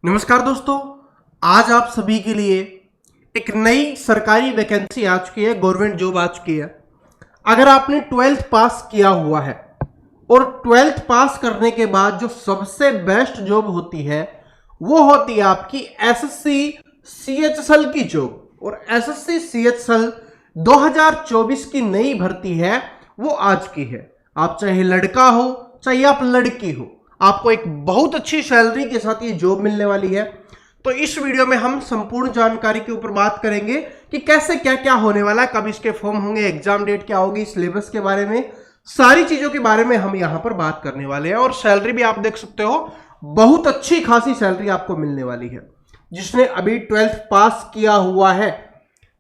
नमस्कार दोस्तों, आज आप सभी के लिए एक नई सरकारी वैकेंसी आ चुकी है, गवर्नमेंट जॉब आ चुकी है। अगर आपने 12th पास किया हुआ है और 12th पास करने के बाद जो सबसे बेस्ट जॉब होती है वो होती है आपकी एसएससी सीएचएसएल की जॉब। और एसएससी सीएचएसएल 2024 की नई भर्ती है, वो आ चुकी है। आप चाहे लड़का हो चाहे आप लड़की हो, आपको एक बहुत अच्छी सैलरी के साथ ये जॉब मिलने वाली है। तो इस वीडियो में हम संपूर्ण जानकारी के ऊपर बात करेंगे कि कैसे क्या क्या होने वाला है, कब इसके फॉर्म होंगे, एग्जाम डेट क्या होगी, सिलेबस के बारे में, सारी चीजों के बारे में हम यहां पर बात करने वाले हैं। और सैलरी भी आप देख सकते हो, बहुत अच्छी खासी सैलरी आपको मिलने वाली है। जिसने अभी 12th पास किया हुआ है,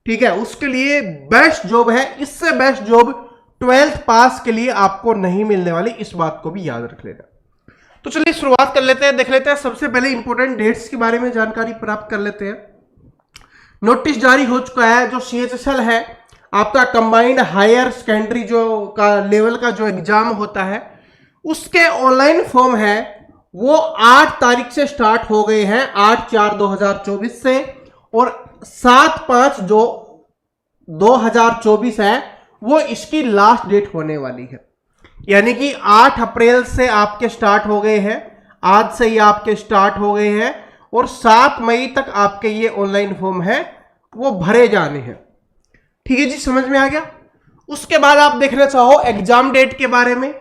ठीक है, उसके लिए बेस्ट जॉब है। इससे बेस्ट जॉब 12th पास के लिए आपको नहीं मिलने वाली, इस बात को भी याद रख लेना। तो चलिए शुरुआत कर लेते हैं, देख लेते हैं। सबसे पहले इंपॉर्टेंट डेट्स के बारे में जानकारी प्राप्त कर लेते हैं। नोटिस जारी हो चुका है। जो सीएचएसएल है, आपका कंबाइंड हायर सेकेंडरी जो का लेवल का जो एग्जाम होता है, उसके ऑनलाइन फॉर्म है वो 8 तारीख से स्टार्ट हो गए हैं, 8/4/2024 से। और 7/5 जो 2024 है वो इसकी लास्ट डेट होने वाली है। यानी कि 8 अप्रैल से आपके स्टार्ट हो गए हैं, आज से ही आपके स्टार्ट हो गए हैं और 7 मई तक आपके ये ऑनलाइन फॉर्म है वो भरे जाने हैं। ठीक है जी, समझ में आ गया। उसके बाद आप देखना चाहो एग्जाम डेट के बारे में,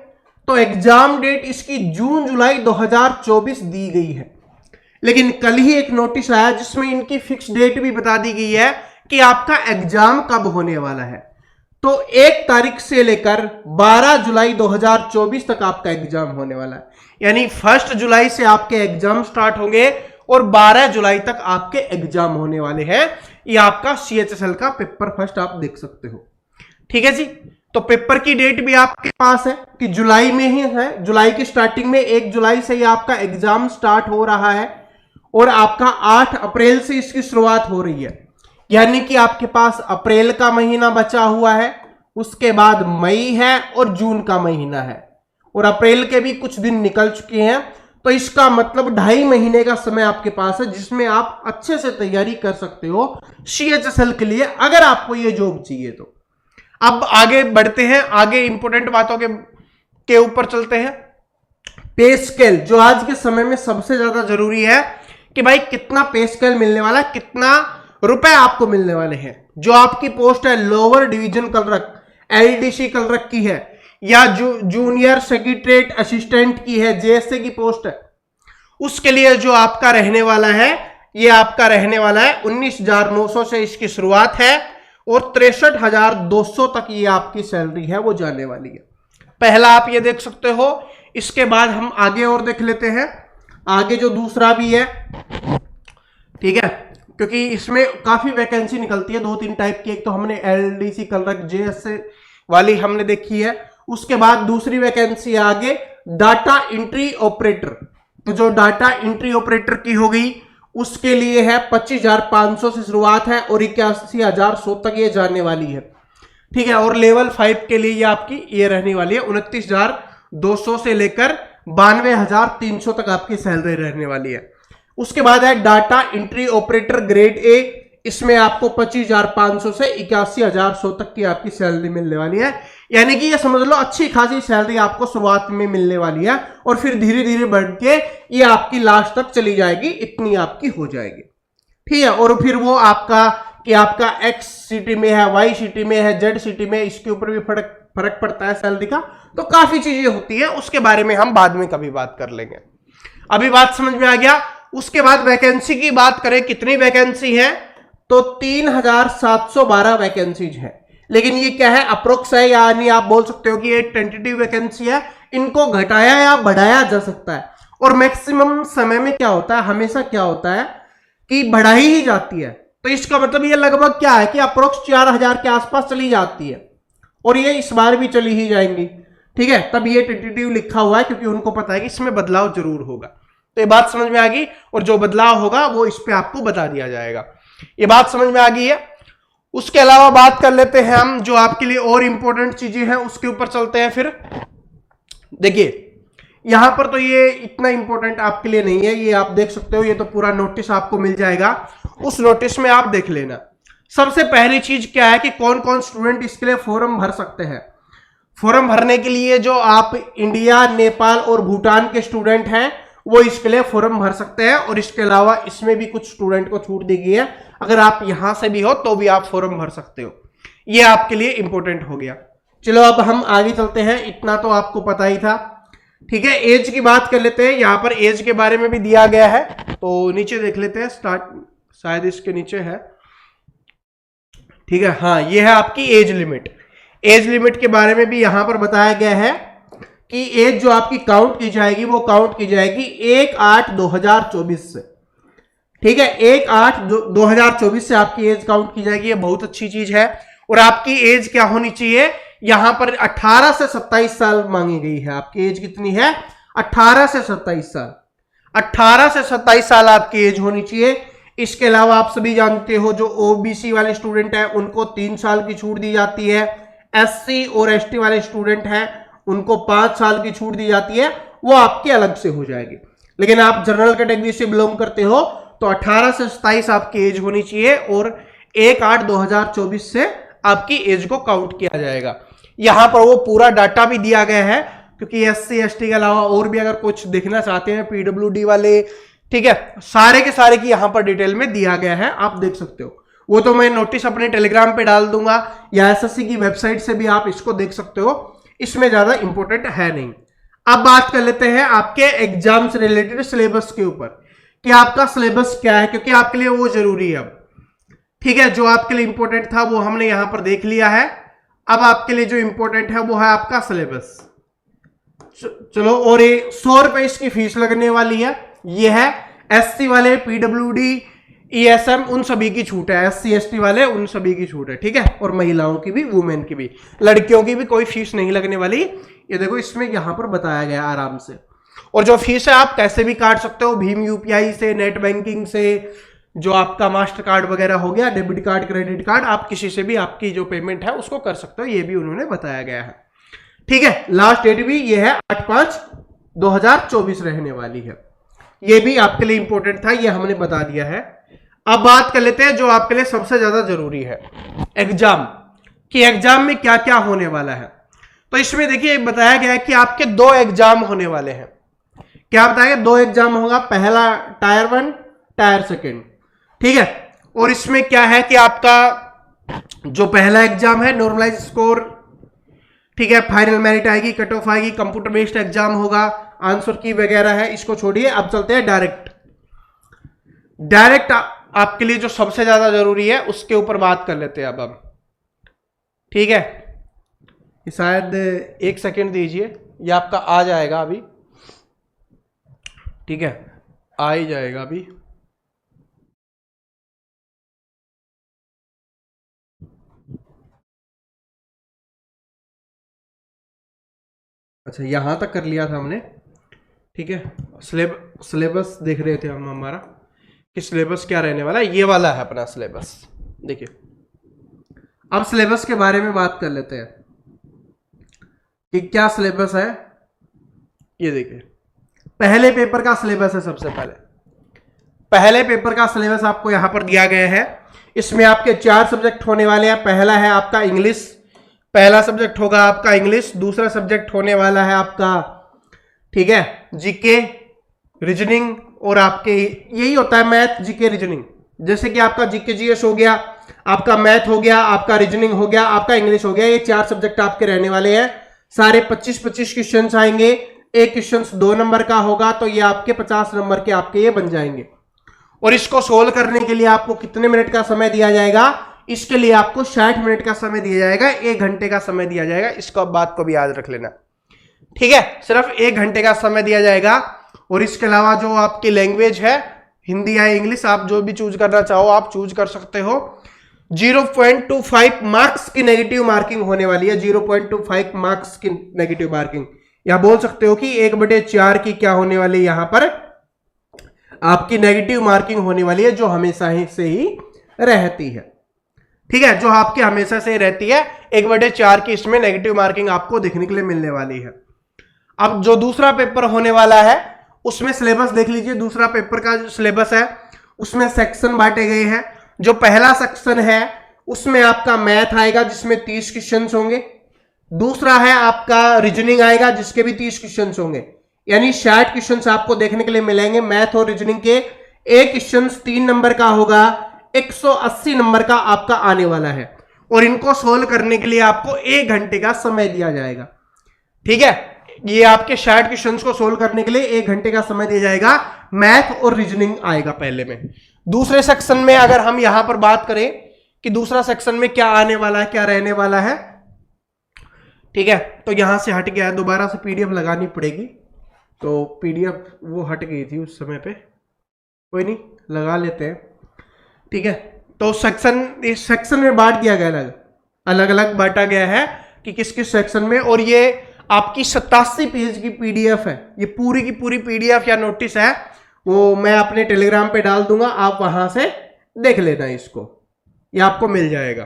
तो एग्जाम डेट इसकी जून-जुलाई 2024 दी गई है। लेकिन कल ही एक नोटिस आया जिसमें इनकी फिक्स डेट भी बता दी गई है कि आपका एग्जाम कब होने वाला है। तो 1 तारीख से लेकर 12 जुलाई 2024 तक आपका एग्जाम होने वाला है। यानी 1 जुलाई से आपके एग्जाम स्टार्ट होंगे और 12 जुलाई तक आपके एग्जाम होने वाले हैं। ये आपका सीएचएसएल का पेपर फर्स्ट आप देख सकते हो। ठीक है जी, तो पेपर की डेट भी आपके पास है कि जुलाई में ही है। जुलाई की स्टार्टिंग में 1 जुलाई से ही आपका एग्जाम स्टार्ट हो रहा है और आपका 8 अप्रैल से इसकी शुरुआत हो रही है। यानी कि आपके पास अप्रैल का महीना बचा हुआ है, उसके बाद मई है और जून का महीना है, और अप्रैल के भी कुछ दिन निकल चुके हैं। तो इसका मतलब 2.5 महीने का समय आपके पास है जिसमें आप अच्छे से तैयारी कर सकते हो सीएचएसएल के लिए, अगर आपको ये जॉब चाहिए तो। अब आगे बढ़ते हैं, आगे इंपॉर्टेंट बातों के ऊपर चलते हैं। पे स्केल, जो आज के समय में सबसे ज्यादा जरूरी है कि भाई कितना पे स्केल मिलने वाला है, कितना रुपए आपको मिलने वाले हैं। जो आपकी पोस्ट है lower division clerk, LDC clerk की है, या जूनियर सेक्रेटरीट असिस्टेंट की है, जेएसए की पोस्ट है, उसके लिए जो आपका रहने वाला है, ये आपका रहने वाला है 19,900 से इसकी शुरुआत है और 63,200 तक ये आपकी सैलरी है वो जाने वाली है। पहला आप ये देख सकते हो। इसके बाद हम आगे और देख लेते हैं। आगे जो दूसरा भी है, ठीक है, क्योंकि इसमें काफी वैकेंसी निकलती है 2-3 टाइप की। एक तो हमने एलडीसी क्लर्क जेएसए वाली हमने देखी है। उसके बाद दूसरी वैकेंसी आगे डाटा एंट्री ऑपरेटर। तो जो डाटा एंट्री ऑपरेटर की हो गई उसके लिए है 25,500 से शुरुआत है और 81,100 तक ये जाने वाली है। ठीक है, और लेवल 5 के लिए ये आपकी ये रहने वाली है 29,200 से लेकर 92,300 तक आपकी सैलरी रहने वाली है। उसके बाद है data entry operator grade A, इसमें आपको 25,500 से 81,100 तक की आपकी सैलरी मिलने वाली है। यानी कि ये समझ लो अच्छी खासी सैलरी आपको शुरुआत में मिलने वाली है और फिर धीरे धीरे बढ़ के ये आपकी लास्ट तक चली जाएगी, इतनी आपकी हो जाएगी। ठीक है, और फिर वो आपका कि आपका एक्स सिटी में है, वाई सिटी में है, जेड सिटी में, इसके ऊपर भी फर्क पड़ता है सैलरी का। तो काफी चीजें होती है, उसके बारे में हम बाद में कभी बात कर लेंगे। अभी बात समझ में आ गया। उसके बाद वैकेंसी की बात करें, कितनी वैकेंसी है, तो 3,712 वैकेंसीज है। लेकिन ये क्या है, अप्रोक्स है, यानी आप बोल सकते हो कि ये टेंटेटिव वैकेंसी है। इनको घटाया या बढ़ाया जा सकता है। और मैक्सिमम समय में क्या होता है, हमेशा क्या होता है कि बढ़ाई ही जाती है। तो इसका मतलब ये लगभग क्या है कि अप्रोक्स 4,000 के आसपास चली जाती है और ये इस बार भी चली ही जाएंगी। ठीक है, तब ये टेंटेटिव लिखा हुआ है क्योंकि उनको पता है कि इसमें बदलाव जरूर होगा। तो ये बात समझ में आ गई, और जो बदलाव होगा वो इस पे आपको बता दिया जाएगा। ये बात समझ में आ गई है। उसके अलावा बात कर लेते हैं हम जो आपके लिए और इंपॉर्टेंट चीजें हैं, उसके ऊपर चलते हैं। फिर देखिए, यहां पर तो ये इतना इंपॉर्टेंट आपके लिए नहीं है, ये आप देख सकते हो, ये तो पूरा नोटिस आपको मिल जाएगा, उस नोटिस में आप देख लेना। सबसे पहली चीज क्या है कि कौन कौन स्टूडेंट इसके लिए फॉर्म भर सकते हैं। फॉर्म भरने के लिए जो आप इंडिया, नेपाल और भूटान के स्टूडेंट हैं वो इसके लिए फॉर्म भर सकते हैं, और इसके अलावा इसमें भी कुछ स्टूडेंट को छूट दी गई है, अगर आप यहां से भी हो तो भी आप फॉर्म भर सकते हो। ये आपके लिए इंपॉर्टेंट हो गया। चलो अब हम आगे चलते हैं, इतना तो आपको पता ही था। ठीक है, एज की बात कर लेते हैं। यहां पर एज के बारे में भी दिया गया है, तो नीचे देख लेते हैं, स्टार्ट शायद इसके नीचे है। ठीक है, हाँ ये है आपकी एज लिमिट। एज लिमिट के बारे में भी यहां पर बताया गया है कि एज जो आपकी काउंट की जाएगी वो काउंट की जाएगी 1/8/2024 से। ठीक है, 1/8/2024 से आपकी एज काउंट की जाएगी। ये बहुत अच्छी चीज है। और आपकी एज क्या होनी चाहिए, यहां पर 18 से 27 साल मांगी गई है। आपकी एज कितनी है, 18 से 27 साल। 18 से 27 साल आपकी एज होनी चाहिए। इसके अलावा आप सभी जानते हो जो ओबीसी वाले स्टूडेंट हैं उनको 3 साल की छूट दी जाती है। एससी और एसटी वाले स्टूडेंट हैं उनको 5 साल की छूट दी जाती है, वो आपकी अलग से हो जाएगी। लेकिन आप जनरल कैटेगरी से बिलोंग करते हो तो 18 से 27 आपकी एज होनी चाहिए, और 1/8/2024 से आपकी एज को काउंट किया जाएगा। यहां पर वो पूरा डाटा भी दिया गया है, क्योंकि एससी एसटी के अलावा और भी अगर कुछ देखना चाहते हैं, पीडब्ल्यूडी वाले, ठीक है, सारे के सारे की यहां पर डिटेल में दिया गया है, आप देख सकते हो। वो तो मैं नोटिस अपने टेलीग्राम पे डाल दूंगा, या एसएससी की वेबसाइट से भी आप इसको देख सकते हो, इसमें ज्यादा इंपॉर्टेंट है नहीं। अब बात कर लेते हैं आपके एग्जाम से रिलेटेड सिलेबस के ऊपर, कि आपका सिलेबस क्या है, क्योंकि आपके लिए वो जरूरी है अब। ठीक है, जो आपके लिए इंपॉर्टेंट था वो हमने यहां पर देख लिया है। अब आपके लिए जो इंपॉर्टेंट है वो है आपका सिलेबस। चलो, और ये 100 रुपए इसकी फीस लगने वाली है। ये है एससी वाले, पीडब्ल्यूडी, ईएसएम, उन सभी की छूट है। एससी एसटी वाले उन सभी की छूट है। ठीक है, और महिलाओं की भी, वुमेन की भी, लड़कियों की भी कोई फीस नहीं लगने वाली। ये देखो इसमें यहां पर बताया गया आराम से। और जो फीस है आप कैसे भी काट सकते हो, भीम यूपीआई से, नेट बैंकिंग से, जो आपका मास्टर कार्ड वगैरह हो गया, डेबिट कार्ड, क्रेडिट कार्ड, आप किसी से भी आपकी जो पेमेंट है उसको कर सकते हो। ये भी उन्होंने बताया गया है। ठीक है, लास्ट डेट भी ये है 8/5/2024 रहने वाली है। ये भी आपके लिए इंपॉर्टेंट था, ये हमने बता दिया है। अब बात कर लेते हैं जो आपके लिए सबसे ज्यादा जरूरी है, एग्जाम, कि एग्जाम में क्या क्या होने वाला है। तो इसमें देखिए बताया गया है कि आपके 2 एग्जाम होने वाले हैं। क्या बताया गया, 2 एग्जाम होगा, पहला टायर 1, टायर 2। ठीक है, और इसमें क्या है कि आपका जो पहला एग्जाम है नॉर्मलाइज स्कोर, ठीक है, फाइनल मेरिट आएगी, कट ऑफ आएगी, कंप्यूटर बेस्ड एग्जाम होगा, आंसर की वगैरह है, इसको छोड़िए। अब चलते हैं डायरेक्ट। डायरेक्ट आपके लिए जो सबसे ज्यादा जरूरी है उसके ऊपर बात कर लेते हैं अब हम। ठीक है, शायद 1 सेकेंड दीजिए, ये आपका आ जाएगा अभी। ठीक है, आ ही जाएगा अभी। अच्छा, यहां तक कर लिया था हमने। ठीक है, सिलेबस देख रहे थे हम हमारा कि सिलेबस क्या रहने वाला है। ये वाला है अपना सिलेबस। देखिए, अब सिलेबस के बारे में बात कर लेते हैं कि क्या सिलेबस है। ये देखिए, पहले पेपर का सिलेबस है। सबसे पहले पेपर का सिलेबस आपको यहां पर दिया गया है। इसमें आपके 4 सब्जेक्ट होने वाले हैं। पहला है आपका इंग्लिश, पहला सब्जेक्ट होगा आपका इंग्लिश। दूसरा सब्जेक्ट होने वाला है आपका, ठीक है, जीके, रीजनिंग, और आपके यही होता है मैथ, जीके, रीजनिंग। जैसे कि आपका जीके जीएस हो गया, आपका मैथ हो गया, आपका रीजनिंग हो गया, आपका इंग्लिश हो गया। ये 4 सब्जेक्ट आपके रहने वाले हैं। सारे 25-25 क्वेश्चन आएंगे। एक क्वेश्चन 2 नंबर का होगा, तो ये आपके 50 नंबर के आपके ये बन जाएंगे। और इसको सोल्व करने के लिए आपको कितने मिनट का समय दिया जाएगा, इसके लिए आपको 60 मिनट का समय दिया जाएगा, 1 घंटे का समय दिया जाएगा। इसको बात को भी याद रख लेना। ठीक है, सिर्फ 1 घंटे का समय दिया जाएगा। और इसके अलावा जो आपकी लैंग्वेज है, हिंदी या इंग्लिश, आप जो भी चूज करना चाहो आप चूज कर सकते हो। 0.25 मार्क्स की नेगेटिव मार्किंग होने वाली है। 0.25 मार्क्स की नेगेटिव मार्किंग, या बोल सकते हो कि 1/4 की क्या होने वाली है, यहां पर आपकी नेगेटिव मार्किंग होने वाली है, जो हमेशा से ही रहती है। ठीक है, जो आपकी हमेशा से रहती है। 1/4 की इसमें नेगेटिव मार्किंग आपको देखने के लिए मिलने वाली है। अब जो दूसरा पेपर होने वाला है उसमें सिलेबस देख लीजिए। दूसरा पेपर का जो सिलेबस है उसमें सेक्शन बांटे गए हैं। जो पहला सेक्शन है उसमें आपका मैथ आएगा जिसमें 30 क्वेश्चन होंगे। दूसरा है आपका रीजनिंग आएगा जिसके भी 30 क्वेश्चन होंगे, यानी 60 क्वेश्चन आपको देखने के लिए मिलेंगे। मैथ और रीजनिंग के एक क्वेश्चन 3 नंबर का होगा, 180 नंबर का आपका आने वाला है और इनको सोल्व करने के लिए आपको 1 घंटे का समय दिया जाएगा। ठीक है, ये आपके 60 क्वेश्चंस को सोल्व करने के लिए 1 घंटे का समय दिया जाएगा। मैथ और रीजनिंग आएगा पहले में। दूसरे सेक्शन में अगर हम यहां पर बात करें कि दूसरा सेक्शन में क्या आने वाला है, क्या रहने वाला है, ठीक है, तो यहां से हट गया है, दोबारा से पीडीएफ लगानी पड़ेगी। तो पीडीएफ वो हट गई थी उस समय पे, कोई नहीं, लगा लेते हैं। ठीक है, तो इस सेक्शन में बांट दिया गया, अलग अलग बांटा गया है कि किस किस सेक्शन में। और ये आपकी 87 पेज की पीडीएफ है। ये पूरी की पूरी पीडीएफ या नोटिस है, वो मैं अपने टेलीग्राम पे डाल दूंगा, आप वहां से देख लेना इसको, ये आपको मिल जाएगा।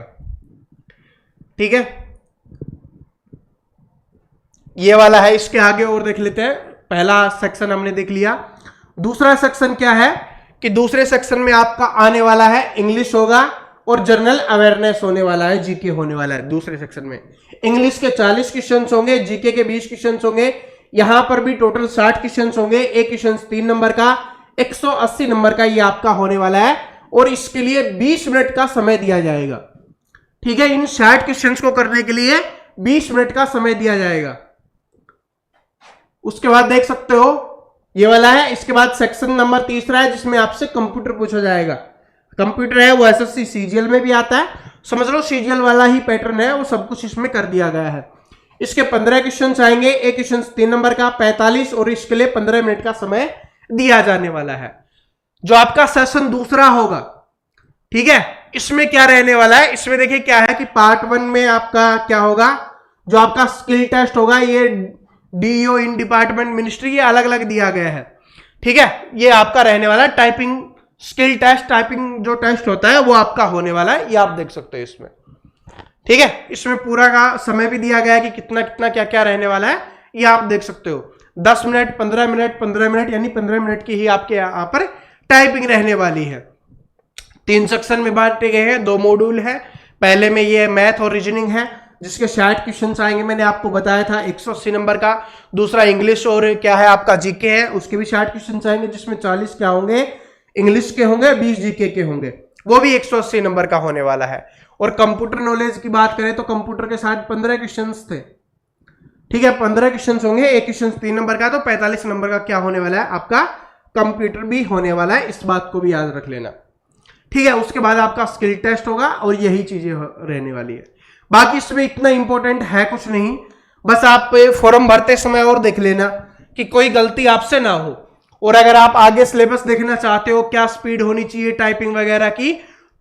ठीक है, ये वाला है। इसके आगे और देख लेते हैं। पहला सेक्शन हमने देख लिया। दूसरा सेक्शन क्या है कि दूसरे सेक्शन में आपका आने वाला है इंग्लिश होगा और जनरल अवेयरनेस होने वाला है, जीके होने वाला है। दूसरे सेक्शन में इंग्लिश के 40 क्वेश्चन होंगे, जीके के 20 क्वेश्चन होंगे। यहां पर भी टोटल 60 क्वेश्चन होंगे। एक क्वेश्चन 3 नंबर का, 180 नंबर का ये आपका होने वाला है और इसके लिए 20 मिनट का समय दिया जाएगा। ठीक है, इन 60 क्वेश्चन को करने के लिए 20 मिनट का समय दिया जाएगा। उसके बाद देख सकते हो ये वाला है। इसके बाद सेक्शन नंबर तीसरा है जिसमें आपसे कंप्यूटर पूछा जाएगा। कंप्यूटर है वो एसएससी सीजीएल में भी आता है, समझ लो सीजीएल वाला ही पैटर्न है, वो सब कुछ इसमें कर दिया गया है। इसके 15 क्वेश्चन आएंगे। एक क्वेश्चन 3 नंबर का 45 और इसके लिए 15 मिनट का समय दिया जाने वाला है। जो आपका सेशन दूसरा होगा, ठीक है, इसमें क्या रहने वाला है, इसमें देखिए क्या है कि पार्ट 1 में आपका क्या होगा, जो आपका स्किल टेस्ट होगा, ये डीईओ इन डिपार्टमेंट मिनिस्ट्री, ये अलग अलग दिया गया है। ठीक है, ये आपका रहने वाला है टाइपिंग स्किल टेस्ट, टाइपिंग जो टेस्ट होता है वो आपका होने वाला है, ये आप देख सकते हो इसमें। ठीक है, इसमें पूरा का समय भी दिया गया है कि कितना कितना क्या क्या रहने वाला है, ये आप देख सकते हो। 10 मिनट, 15 मिनट, 15 मिनट, यानी 15 मिनट की ही आपके यहाँ पर टाइपिंग रहने वाली है। 3 सेक्शन में बांटे गए हैं, 2 मॉड्यूल है। पहले में ये मैथ और रीजनिंग है जिसके 60 क्वेश्चन आएंगे, मैंने आपको बताया था 180 नंबर का। दूसरा इंग्लिश और क्या है आपका जीके है, उसके भी 60 क्वेश्चन आएंगे जिसमें 40 क्या होंगे, इंग्लिश के होंगे, 20 जीके के होंगे, वो भी 180 नंबर का होने वाला है। और कंप्यूटर नॉलेज की बात करें तो कंप्यूटर के साथ 15 क्वेश्चन थे। ठीक है, 15 क्वेश्चन होंगे। एक क्वेश्चन 3 नंबर का, तो 45 नंबर का क्या होने वाला है, आपका कंप्यूटर भी होने वाला है, इस बात को भी याद रख लेना। ठीक है, उसके बाद आपका स्किल टेस्ट होगा और यही चीजें रहने वाली है। बाकी इसमें इतना इंपॉर्टेंट है कुछ नहीं, बस आप फॉर्म भरते समय और देख लेना कि कोई गलती आपसे ना हो। और अगर आप आगे सिलेबस देखना चाहते हो, क्या स्पीड होनी चाहिए टाइपिंग वगैरह की,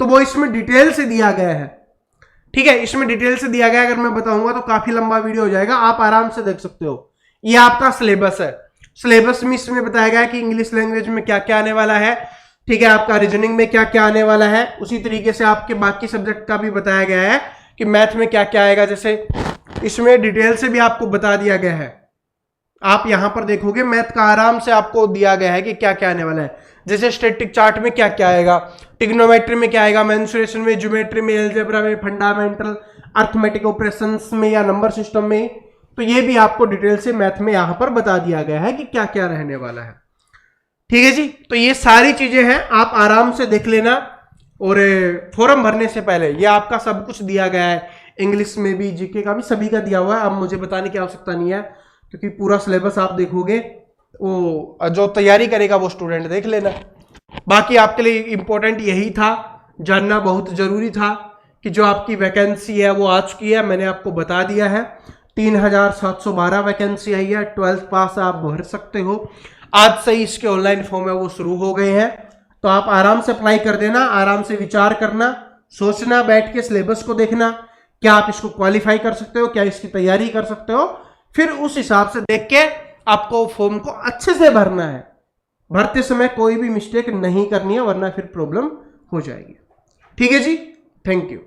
तो वो इसमें डिटेल से दिया गया है। ठीक है, इसमें डिटेल से दिया गया है। अगर मैं बताऊंगा तो काफी लंबा वीडियो हो जाएगा, आप आराम से देख सकते हो। ये आपका सिलेबस है। सिलेबस में इसमें बताया गया है कि इंग्लिश लैंग्वेज में क्या क्या आने वाला है, ठीक है, आपका रीजनिंग में क्या क्या आने वाला है। उसी तरीके से आपके बाकी सब्जेक्ट का भी बताया गया है कि मैथ में क्या क्या आएगा, जैसे इसमें डिटेल से भी आपको बता दिया गया है। आप यहां पर देखोगे मैथ का आराम से आपको दिया गया है कि क्या क्या आने वाला है। जैसे स्टैटिक चार्ट में क्या क्या आएगा, ट्रिग्नोमेट्री में क्या आएगा, मेंसुरेशन में, ज्योमेट्री में, अलजेब्रा में, फंडामेंटल अर्थमेटिक ऑपरेशंस में या नंबर सिस्टम में, तो ये भी आपको डिटेल से मैथ में यहां पर बता दिया गया है कि क्या क्या रहने वाला है। ठीक है जी, तो ये सारी चीजें हैं, आप आराम से देख लेना। और फॉर्म भरने से पहले ये आपका सब कुछ दिया गया है, इंग्लिश में भी, जीके का भी, सभी का दिया हुआ है। अब मुझे बताने की आवश्यकता नहीं है क्योंकि पूरा सिलेबस आप देखोगे, वो जो तैयारी करेगा वो स्टूडेंट देख लेना। बाकी आपके लिए इंपॉर्टेंट यही था, जानना बहुत जरूरी था कि जो आपकी वैकेंसी है वो आ चुकी है, मैंने आपको बता दिया है। 3712 वैकेंसी आई है, 12th पास आप भर सकते हो। आज से ही इसके ऑनलाइन फॉर्म है वो शुरू हो गए हैं, तो आप आराम से अप्लाई कर देना। आराम से विचार करना, सोचना, बैठ के सिलेबस को देखना, क्या आप इसको क्वालिफाई कर सकते हो, क्या इसकी तैयारी कर सकते हो, फिर उस हिसाब से देख के आपको फॉर्म को अच्छे से भरना है। भरते समय कोई भी मिस्टेक नहीं करनी है, वरना फिर प्रॉब्लम हो जाएगी। ठीक है जी, थैंक यू।